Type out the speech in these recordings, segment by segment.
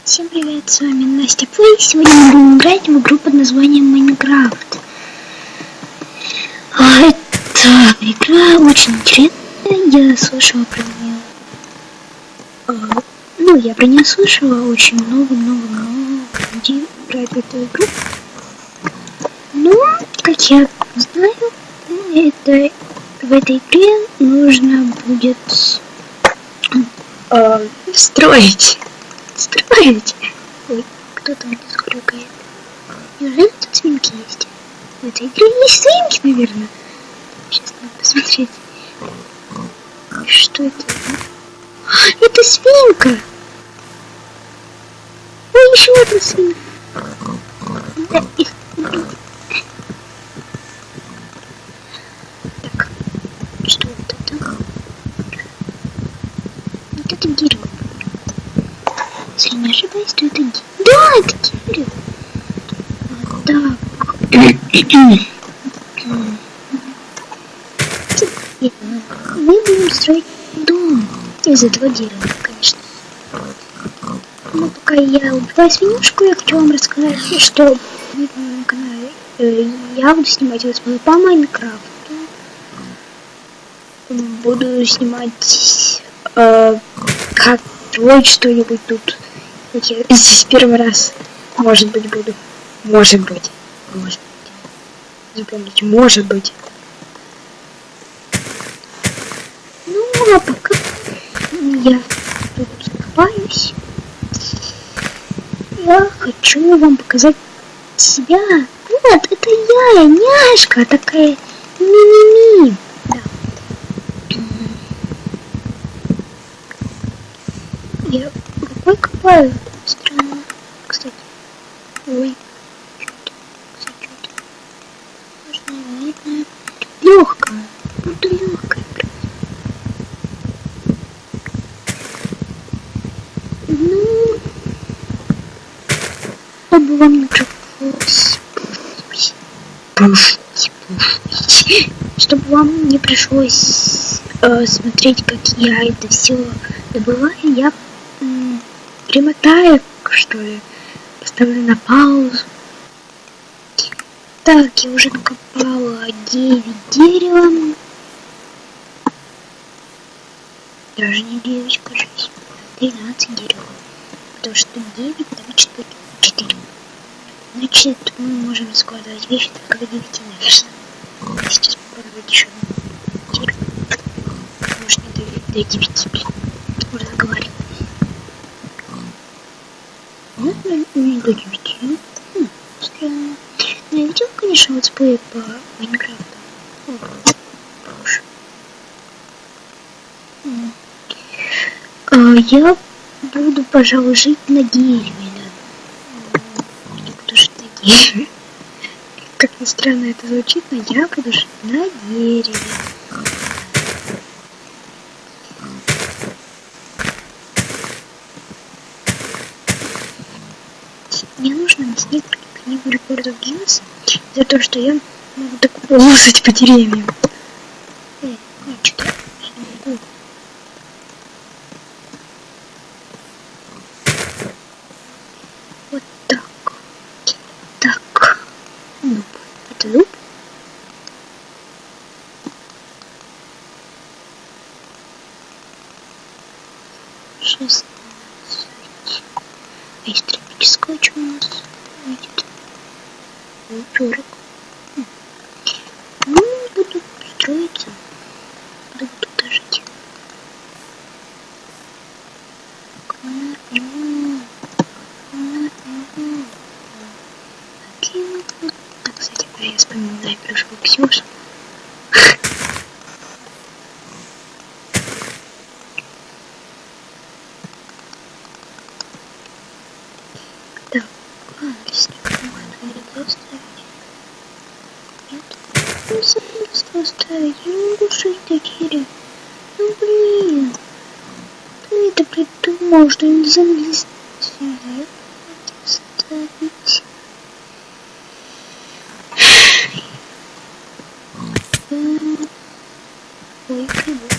Всем привет, с вами Настя Плей. Сегодня мы будем играть в игру под названием Майнкрафт. Эта игра очень интересная, я слышала про нее. Я про нее слышала очень много людей про эту игру. Как я знаю, в этой игре нужно будет строить. Ой, кто там внизу хрюкает? Неужели тут свинки есть? В этой игре есть свинки, наверное. Сейчас надо посмотреть. Что это? Это свинка! Ой, еще одна свинка. Да, их... Так, что это там? Вот это дерево. Если не ошибаюсь, то это дерево. Да, это дерево. Так. Мы будем строить дом из этого дерева, конечно. Но пока я убиваю свинюшку, я хочу вам рассказать, что на моем канале я буду снимать видео по Майнкрафту. Буду снимать как строить что-нибудь тут. Я здесь первый раз, может быть, буду. Может быть. Запомните, может быть. А пока я тут копаюсь, я хочу вам показать себя. Вот, это я, няшка такая, ми-ми-ми. Да. Я рукой копаю. Странно, кстати. Ой. Легкая. Буду легкая. Чтобы вам не пришлось... Чтобы вам не пришлось смотреть, как я это все добываю, я примотаю, что ли, поставлю на паузу. Так, я уже накопала 9 дерева. Даже не 9, кажется. 13 дерева. Потому что 9, там 4. Значит, мы можем складывать вещи только до 9, наверное. Сейчас попробовать еще дерево. Может, не до 9, блин. Уже заговариваюсь. Не до 9. Странно. Но я видел, конечно, летсплей по Майнкрафту. Я буду, пожалуй, жить на дереве. Я буду жить на дереве. Как ни странно это звучит, но я буду жить на дереве. Мне нужно нанести книгу рекордов Гиннесса за то, что я могу так ползать по деревьям. Что-то не могу. Вот так. Так. Дуб. Это дуб? Шестнадцать. А историческое что у нас будет? 40. Буду строиться. Буду тут жить. Кстати, я вспоминаю прошлую Ксюшу. Так, здесь не могу оставить. Нет, не забыл оставить. Я не могу жить на дереве. Блин. Ты это придумал, что нельзя оставить. Ой, кривок.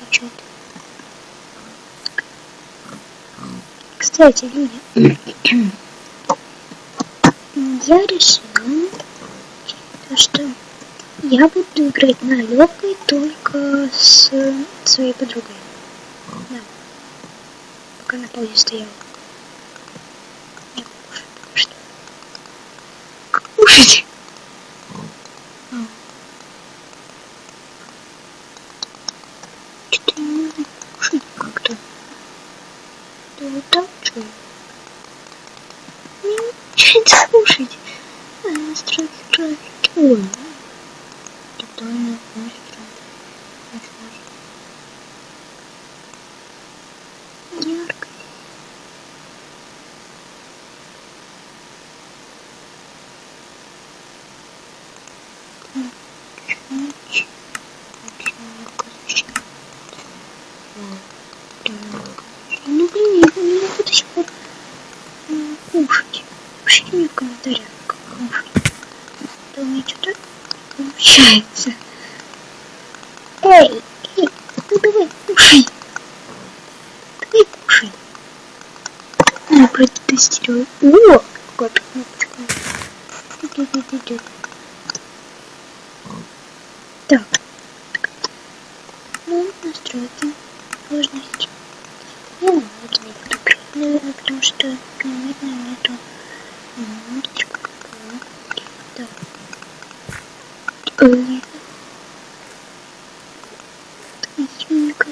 А что это? Кстати, люди, я решила, что я буду играть на легкой только с своей подругой. Да. Пока на паузе стояла. Я кушаю, что? Кушать? Что-то не надо кушать как-то. Да вот так что? Мне нечего кушать. Настройки графики. Ой. Детально яркость. Ну блин, я не могу до сих пор кушать. Пишите мне в комментариях, как кушать. Да у меня что-то получается. Эй, ну давай кушай. Давай кушай. Я протестирую. О, какая-то кнопочка. Так. Ну, настройки. Сложность. Я не буду пить, наверное, потому что, наверное, нету мультика какого. Так. Свинка.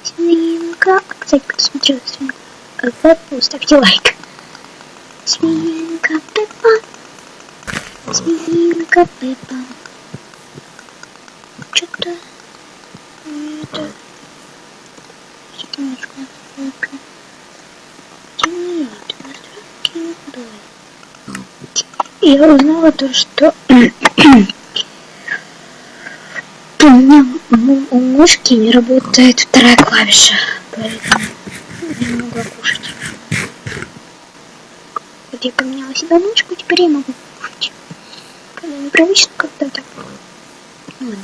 Свинка. Кстати, кто смотрел свинку Пеппу, ставьте лайк. Свинка Пеппа. Свинка Пеппа. Что-то это... Секундочку. Я узнала то, что у меня у мышки не работает вторая клавиша, поэтому я не могла кушать. Вот я поменяла себе мышку, теперь я могу кушать. Когда непривычно когда-то. Ладно.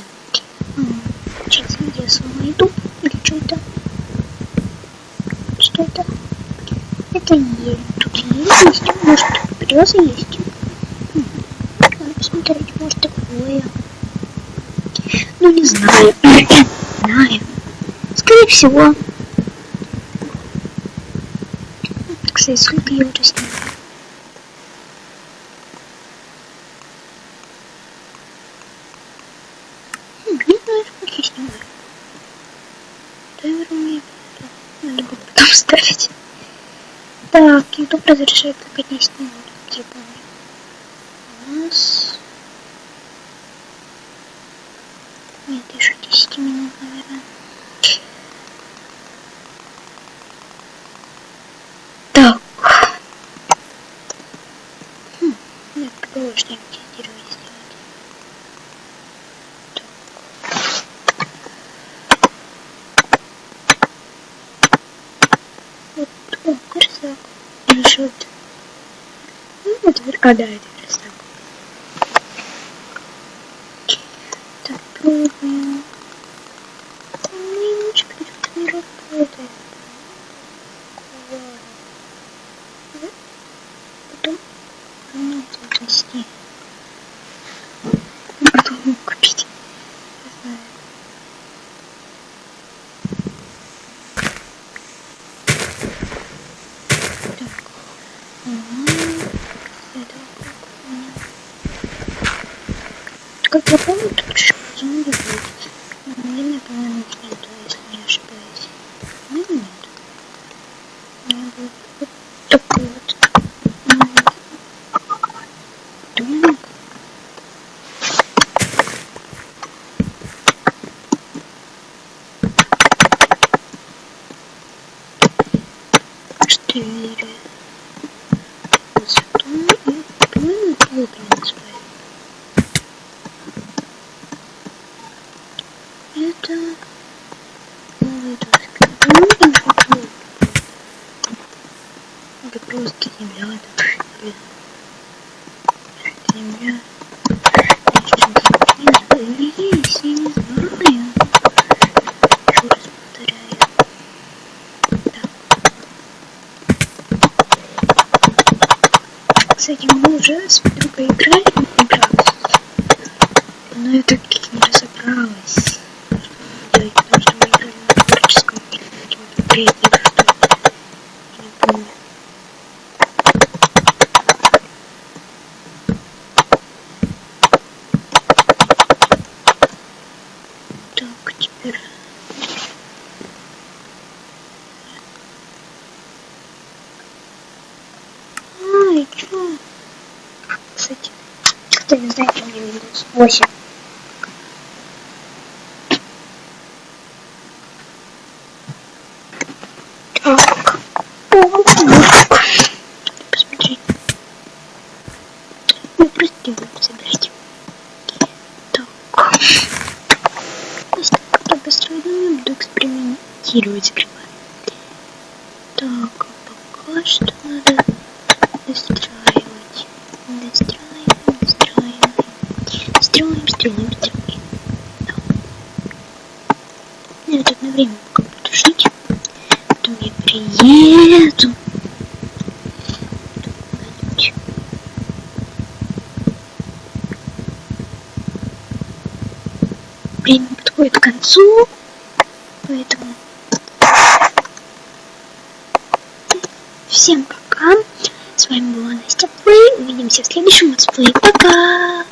Сейчас я сломаю YouTube или что это? Что это? Это ель. Тут ель есть, может береза есть. Надо посмотреть, может такое. Ну не знаю. Знаю. Скорее всего. Кстати, сколько я уже снимаю. Не знаю, сколько я снимаю. Таймер у меня. Надо будет потом ставить. Так, YouTube разрешает только 10 минут. Я помню. У нас... Нет, еще 10 минут, наверное. Так. Надо попробовать что-нибудь тестировать сделать. Так. Вот, о, верстак. Или что это? Ну, вот, а, да, это верстак. Так, пробуем. Немножко что-то не работает. Потом нужно отнести. Потом купить. Не знаю. Так. Как я помню, тут чуть зомби будет. Наверное, по-моему, их нету, если не ошибаюсь. Ну, нет. У меня будет вот такой вот. Думаю. Четыре. Высоту и, по-моему, глубину называют. Это новые доски. По-моему, это это просто земля. Блин. Земля. Я что-то не знаю. Есть, я не знаю. Еще раз повторяю. Так. Кстати, мы уже с подругой играли в Minecraft, но я так и не разобралась, что делать, потому что мы играли на творческом или на каком-то третьем, что я не помню. Так, теперь... И чё? Кстати, кто не знает, у меня Windows 8. Так. Посмотри. Вы просто не будете собирать. Так. Если как-то построить, я буду экспериментировать с грибами. Так, пока что надо достраивать. Строим. Да. Я тут на время пока буду жить. Потом я приеду. Время подходит к концу. Поэтому всем пока. С вами была Настя Плей. Увидимся в следующем летсплее. Пока!